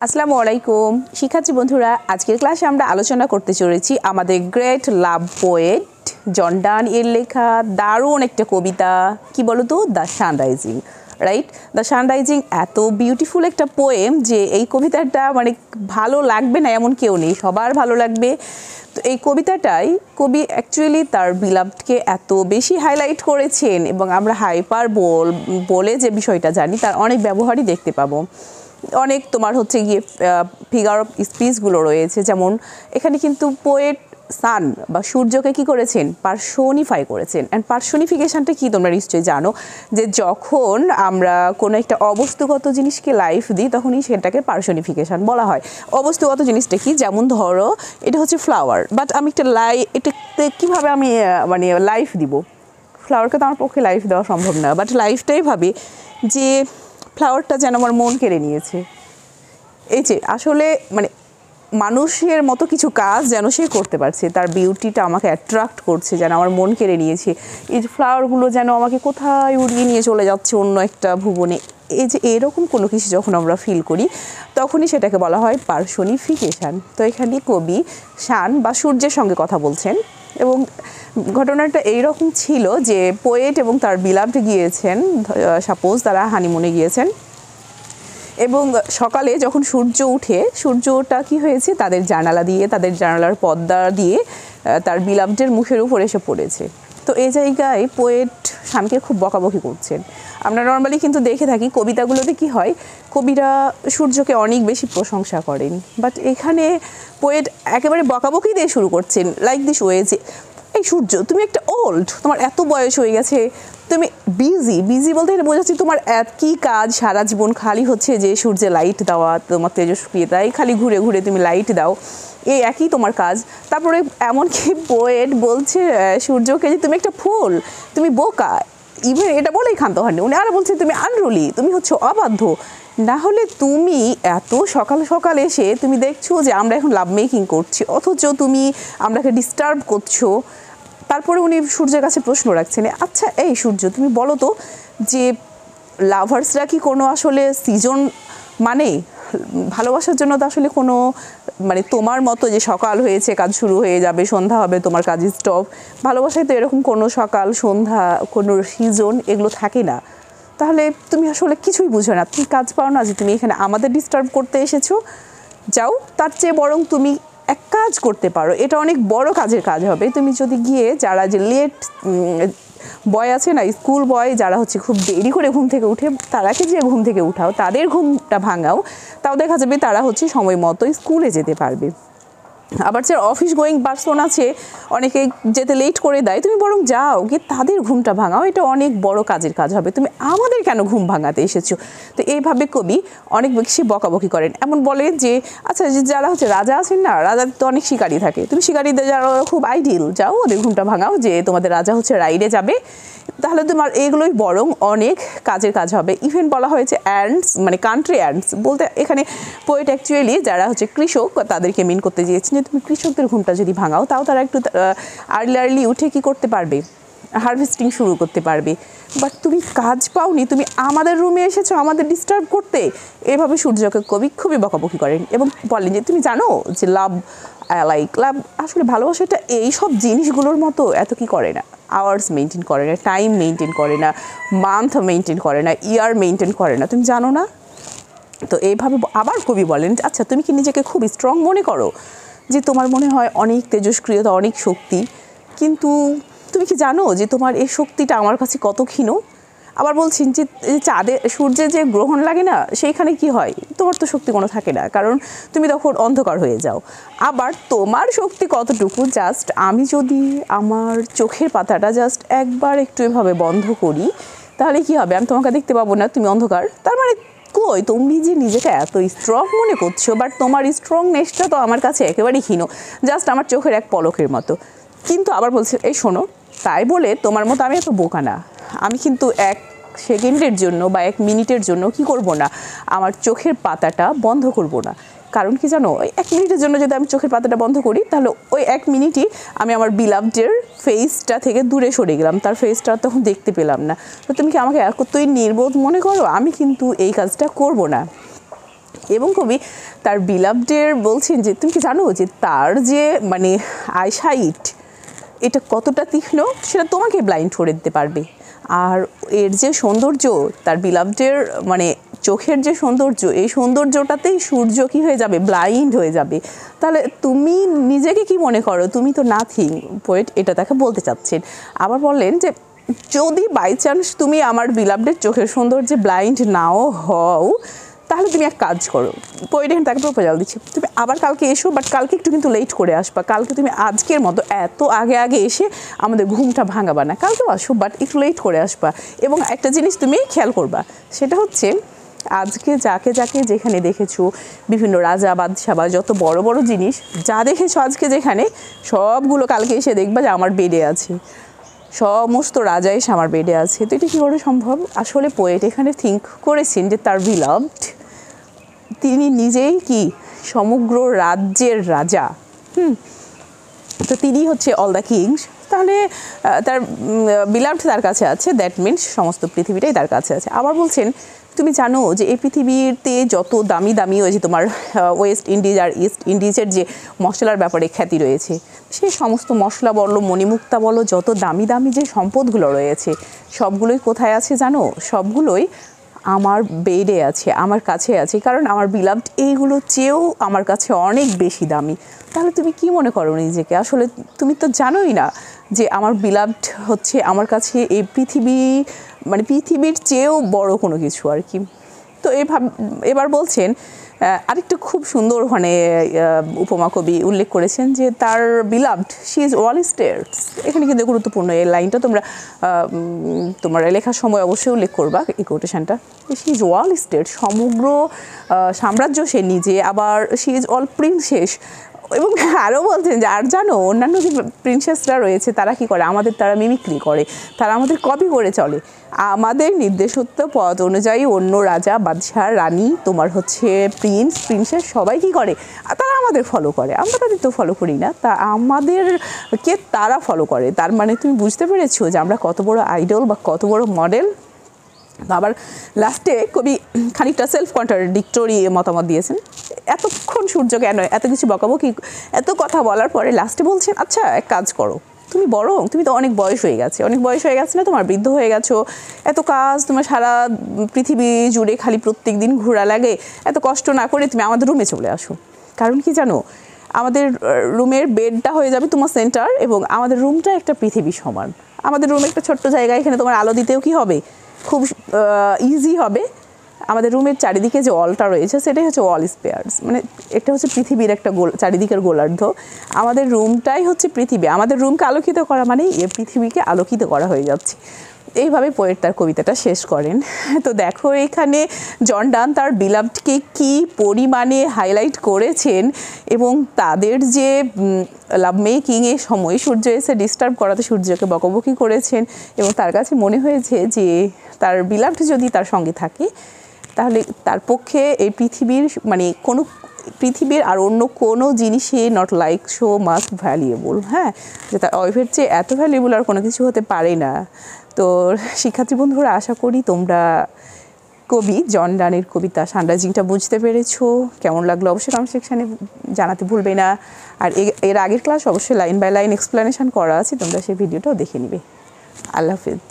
আসসালামু আলাইকুম শিক্ষার্থী বন্ধুরা, আজকের ক্লাসে আমরা আলোচনা করতে চলেছি আমাদের গ্রেট লাভ পোয়েট জন ডান এর লেখা দারুণ একটা কবিতা। কি বলো তো, the sunrising, right? The sunrising এত বিউটিফুল একটা পোয়েম যে এই কবিতাটা মানে ভালো লাগবে না এমন কেউ নেই, সবার ভালো লাগবে। তো এই কবিতাটাই কবি অ্যাকচুয়ালি তার বিলাভডকে এত বেশি হাইলাইট করেছেন এবং আমরা হাইপার বলে যে বিষয়টা জানি তার অনেক ব্যবহারই দেখতে পাবো। অনেক তোমার হচ্ছে গিয়ে ফিগার অফ স্পিচগুলো রয়েছে, যেমন এখানে কিন্তু পোয়েট সান বা সূর্যকে কি করেছেন, পার্সোনিফাই করেছেন। অ্যান্ড পার্সোনিফিকেশানটা কি তোমরা নিশ্চয়ই জানো, যে যখন আমরা কোনো একটা অবস্তুগত জিনিসকে লাইফ দিই তখনই সেটাকে পার্সোনিফিকেশান বলা হয়। অবস্তুগত জিনিসটা কি, যেমন ধরো এটা হচ্ছে ফ্লাওয়ার, বাট আমি একটা এটাতে কীভাবে আমি মানে লাইফ দিব? ফ্লাওয়ারকে তো আমার পক্ষে লাইফ দেওয়া সম্ভব না, বাট লাইফটাই ভাবি যে ফ্লাওয়ারটা যেন আমার মন কেড়ে নিয়েছে। এই যে আসলে মানে মানুষের মতো কিছু কাজ যেন সে করতে পারছে, তার বিউটিটা আমাকে অ্যাট্রাক্ট করছে, যেন আমার মন কেড়ে নিয়েছে। এই যে ফ্লাওয়ারগুলো যেন আমাকে কোথায় উড়িয়ে নিয়ে চলে যাচ্ছে অন্য একটা ভুবনে। এই যে এরকম কোনো কিছু যখন আমরা ফিল করি তখনই সেটাকে বলা হয় পার্সোনিফিকেশান। তো এখানে কবি শান বা সূর্যের সঙ্গে কথা বলছেন এবং ঘটনাটা এইরকম ছিল যে পোয়েট এবং তার বিলাভড গিয়েছেন, সাপোজ তারা হানিমুনে গিয়েছেন, এবং সকালে যখন সূর্য উঠে, সূর্যটা কি হয়েছে তাদের জানালা দিয়ে, তাদের জানালার পর্দা দিয়ে তার বিলাভডের মুখের উপর এসে পড়েছে। তো এই জায়গায় পোয়েট শানকে খুব বকাবকি করছেন। আমরা নর্মালি কিন্তু দেখে থাকি কবিতাগুলোতে কি হয়, কবিরা সূর্যকে অনেক বেশি প্রশংসা করেন, বাট এখানে পোয়েট একেবারে বকাবকি দিয়ে শুরু করছেন লাইক দিস ওয়ে যে এই সূর্য তুমি একটা ওল্ড, তোমার এত বয়স হয়ে গেছে, তুমি বিজি বলতে এটা বোঝাচ্ছি তোমার কী কাজ সারা জীবন খালি হচ্ছে যে সূর্যে লাইট দেওয়া, তোমার তেজস্ক্রিয়তায় খালি ঘুরে ঘুরে তুমি লাইট দাও, এই একই তোমার কাজ। তারপরে এমনকি পোয়েট বলছে সূর্যকে যে তুমি একটা ফুল, তুমি বোকা, ইভেন এটা বলেই ক্ষান্ত হয়নি, উনি আরও বলছে তুমি আনরুলি, তুমি হচ্ছে অবাধ্য। না হলে তুমি এত সকাল সকাল এসে তুমি দেখছো যে আমরা এখন লাভ মেকিং করছি, অথচ তুমি আমরাকে ডিস্টার্ব করছো। তারপরে উনি সূর্যের কাছে প্রশ্ন রাখছেন, আচ্ছা এই সূর্য তুমি বলো তো যে লাভার্সরা কি কোনো আসলে সিজন মানে ভালোবাসার জন্য তো আসলে কোনো মানে তোমার মতো যে সকাল হয়েছে কাজ শুরু হয়ে যাবে, সন্ধ্যা হবে তোমার কাজ স্টপ, ভালোবাসায় তো এরকম কোনো সকাল সন্ধ্যা কোনো সিজন এগুলো থাকে না। তাহলে তুমি আসলে কিছুই বুঝো না, তুমি কাজ পাও না যে তুমি এখানে আমাদের ডিস্টার্ব করতে এসেছো, যাও তার চেয়ে বরং তুমি এক কাজ করতে পারো, এটা অনেক বড় কাজের কাজ হবে। তুমি যদি গিয়ে যারা যে লেট বয় আছে না, স্কুল বয় যারা হচ্ছে খুব দেরি করে ঘুম থেকে উঠে, তারাকে যে ঘুম থেকে উঠাও, তাদের ঘুমটা ভাঙাও, তাও দেখা যাবে তারা হচ্ছে সময় মতো স্কুলে যেতে পারবে। আবার যে অফিস গোয়িং পারসন আছে, অনেকে যেতে লেট করে দেয়, তুমি বরং যাও গিয়ে তাদের ঘুমটা ভাঙাও, এটা অনেক বড় কাজের কাজ হবে, তুমি আমাদের কেন ঘুম ভাঙাতে এসেছো? তো এইভাবে কবি অনেক বেশি বকাবকি করেন। এমন বলে যে আচ্ছা যে যারা হচ্ছে রাজা আছেন না, রাজার তো অনেক শিকারি থাকে, তুমি শিকারিদের যারা খুব আইডিয়াল, যাও ওদের ঘুমটা ভাঙাও, যে তোমাদের রাজা হচ্ছে রাইডে যাবে, তাহলে তোমার এগুলোই বরং অনেক কাজের কাজ হবে। ইভেন বলা হয়েছে অ্যান্ডস মানে কান্ট্রি অ্যান্ডস বলতে এখানে পোয়েট অ্যাকচুয়ালি যারা হচ্ছে কৃষক তাদেরকে মিন করতে চেয়েছেন, যে তুমি কৃষকদের ঘুমটা যদি ভাঙাও তাও তারা একটু আর্লি উঠে কি করতে পারবে, হারভেস্টিং শুরু করতে পারবে। বাট তুমি কাজ পাওনি, তুমি আমাদের রুমে এসেছো আমাদের ডিস্টার্ব করতে। এভাবে সূর্যকে কবি খুবই বকাবকি করেন এবং বলেন যে তুমি জানো যে লাভ আসলে ভালোবাসাটা এই সব জিনিসগুলোর মতো এত কি করে না, আওয়ার্স মেনটেন করে না, টাইম মেনটেন করে না, মান্থ মেনটেন করে না, ইয়ার মেনটেন করে না, তুমি জানো না? তো এইভাবে আবার কবি বলেন, আচ্ছা তুমি কি নিজেকে খুব স্ট্রং মনে করো, যে তোমার মনে হয় অনেক তেজস্ক্রিয়তা অনেক শক্তি, কিন্তু তুমি কি জানো যে তোমার এই শক্তিটা আমার কাছে কত ক্ষীণ? আবার বলছেন যে চাঁদে সূর্যে যে গ্রহণ লাগে না, সেইখানে কি হয়, তোমার তো শক্তি কোনো থাকে না, কারণ তুমি তখন অন্ধকার হয়ে যাও। আবার তোমার শক্তি কতটুকু, জাস্ট আমি যদি আমার চোখের পাতাটা জাস্ট একবার একটু এভাবে বন্ধ করি তাহলে কি হবে, আমি তোমাকে দেখতে পাবো না, তুমি অন্ধকার। তার মানে কই তুমি যে নিজেকে এত স্ট্রং মনে করছো, বাট তোমার স্ট্রংনেসটা তো আমার কাছে একেবারেই ক্ষীণ, জাস্ট আমার চোখের এক পলকের মতো। কিন্তু আবার বলছে এই শোনো, তাই বলে তোমার মতো আমি এত বোকা না, আমি কিন্তু এক সেকেন্ডের জন্য বা এক মিনিটের জন্য কি করব না, আমার চোখের পাতাটা বন্ধ করব না। কারণ কি জানো, ওই এক মিনিটের জন্য যদি আমি চোখের পাতাটা বন্ধ করি তাহলে ওই এক মিনিটই আমি আমার বিলাভডের ফেসটা থেকে দূরে সরে গেলাম, তার ফেসটা তখন দেখতে পেলাম না। তো তুমি কি আমাকে এতই নির্বোধ মনে করো? আমি কিন্তু এই কাজটা করব না। এবং কবি তার বিলাভডের বলছেন যে তুমি কি জানো যে তার যে মানে আইসাইট এটা কতটা তীক্ষ্ণ সেটা তোমাকে ব্লাইন্ড করে দিতে পারবে। আর এর যে সৌন্দর্য, তার বিলাভডের মানে চোখের যে সৌন্দর্য, এই সৌন্দর্যটাতেই সূর্য কী হয়ে যাবে, ব্লাইন্ড হয়ে যাবে। তাহলে তুমি নিজেকে কি মনে করো, তুমি তো নাথিং। পোয়েট এটা তাকে বলতে চাচ্ছেন। আবার বললেন যে যদি বাই চান্স তুমি আমার বিলাভডের চোখের সৌন্দর্যে ব্লাইন্ড নাও হও, তাহলে তুমি এক কাজ করো। পোয়েট এখানে তাকে প্রপোজাল দিচ্ছে, তুমি আবার কালকে এসো, বাট কালকে একটু কিন্তু লেট করে আসবা। কালকে তুমি আজকের মতো এত আগে আগে এসে আমাদের ঘুমটা ভাঙাবা না, কালকেও আসো বাট একটু লেট করে আসবা। এবং একটা জিনিস তুমি খেয়াল করবা, সেটা হচ্ছে আজকে যাকে যাকে যেখানে দেখেছো, বিভিন্ন রাজা বাদশাহ বা যত বড় বড় জিনিস যা দেখেছো আজকে যেখানে, সবগুলো কালকে এসে দেখবা যে আমার বেডে আছে। সমস্ত রাজা এসে আমার বেডে আছে। তো এটা কী করে সম্ভব? আসলে পোয়েট এখানে থিঙ্ক করেছেন যে তার বিলাভড তিনি নিজেই কি সমগ্র রাজ্যের রাজা। তো তিনি হচ্ছে অল দ্য কিংস। তাহলে তার বিলাভড তার কাছে আছে, দ্যাট মিনস সমস্ত পৃথিবীটাই তার কাছে আছে। আবার বলছেন তুমি জানো যে এই পৃথিবীতে যত দামি দামি ওই যে তোমার ওয়েস্ট ইন্ডিজ আর ইস্ট ইন্ডিজের যে মশলার ব্যাপারে খ্যাতি রয়েছে, সেই সমস্ত মশলা বলো, মণিমুক্তা বলো, যত দামি দামি যে সম্পদগুলো রয়েছে সবগুলোই কোথায় আছে জানো? সবগুলোই আমার বেডে আছে, আমার কাছে আছে। কারণ আমার বিলাভড এইগুলো চেয়েও আমার কাছে অনেক বেশি দামি। তাহলে তুমি কি মনে করো নিজেকে? আসলে তুমি তো জানোই না যে আমার বিলাভড হচ্ছে আমার কাছে এই পৃথিবী মানে পৃথিবীর চেয়েও বড় কোনো কিছু আর কি। তো এবার বলছেন আরেকটা খুব সুন্দর ওখানে উপমা কবি উল্লেখ করেছেন যে তার beloved she is all states. এখানে কিন্তু গুরুত্বপূর্ণ এই লাইনটা তোমরা তোমার লেখার সময় অবশ্যই উল্লেখ করবা এই কোটেশনটা। শি ইজ অল স্টেট, সমগ্র সাম্রাজ্য সে নিজে, আবার শি ইজ অল প্রিন্সেস। এবং আরও বলছেন যে আর জানো অন্যান্য যে প্রিন্সেসরা রয়েছে তারা কি করে, তারা মিমিক্রি করে, তারা আমাদের কপি করে চলে। আমাদের নির্দেশিত পথ অনুযায়ী অন্য রাজা বাদশাহ রানী তোমার হচ্ছে প্রিন্সেস সবাই কি করে, তারা আমাদের ফলো করে। আমরা তাদের তো ফলো করি না, তা আমাদেরকে তারা ফলো করে। তার মানে তুমি বুঝতে পেরেছো যে আমরা কত বড় আইডল বা কত বড় মডেল। আবার লাস্টে কবি খানিকটা সেলফ কন্ট্রাডিক্টরি মতামত দিয়েছেন। এতক্ষণ সূর্য কেন এত কিছু বকাবকি, এত কথা বলার পরে লাস্টে বলছেন আচ্ছা এক কাজ করো, তুমি তো অনেক বয়স হয়ে গেছে না, তোমার বৃদ্ধ হয়ে গেছো, এত কাজ তোমার সারা পৃথিবী জুড়ে খালি প্রত্যেক দিন ঘোরা লাগে, এত কষ্ট না করে তুমি আমাদের রুমে চলে আসো। কারণ কি জানো, আমাদের রুমের বেডটা হয়ে যাবে তোমার সেন্টার, এবং আমাদের রুমটা একটা পৃথিবী সমান। আমাদের রুমে একটা ছোট্ট জায়গা, এখানে তোমার আলো দিতেও কি হবে, খুব ইজি হবে। আমাদের রুমের চারিদিকে যে ওয়ালটা রয়েছে সেটাই হচ্ছে ওয়াল স্পেয়ার্স, মানে এটা হচ্ছে পৃথিবীর একটা চারিদিকের গোলার্ধ। আমাদের রুমটাই হচ্ছে পৃথিবী, আমাদের রুমকে আলোকিত করা মানে এই পৃথিবীকে আলোকিত করা হয়ে যাচ্ছে। এইভাবে পোয়েট তার কবিতাটা শেষ করেন। তো দেখো এখানে জন ডান তার বিলাভডকে কী পরিমাণে হাইলাইট করেছেন, এবং তাদের যে লাভ মেকিংয়ের সময় সূর্য এসে ডিস্টার্ব করাতে সূর্যকে বকবকি করেছেন, এবং তার কাছে মনে হয়েছে যে তার বিলাভড যদি তার সঙ্গে থাকে তাহলে তার পক্ষে এই পৃথিবীর আর অন্য কোনো জিনিসই not like so must valuable. হ্যাঁ, যে তার ওয়াইফের চেয়ে এত ভ্যালুয়েবল আর কোনো কিছু হতে পারে না। তো শিক্ষার্থী বন্ধুরা, আশা করি তোমরা কবি জন ডানের কবিতা সানরাইজিংটা বুঝতে পেরেছো। কেমন লাগলো অবশ্যই কমেন্ট সেকশানে জানাতে ভুলবে না। আর এর আগের ক্লাস অবশ্যই লাইন বাই লাইন এক্সপ্লেনেশন করা আছে, তোমরা সেই ভিডিওটাও দেখে নিবে। আল্লাহ হাফেজ।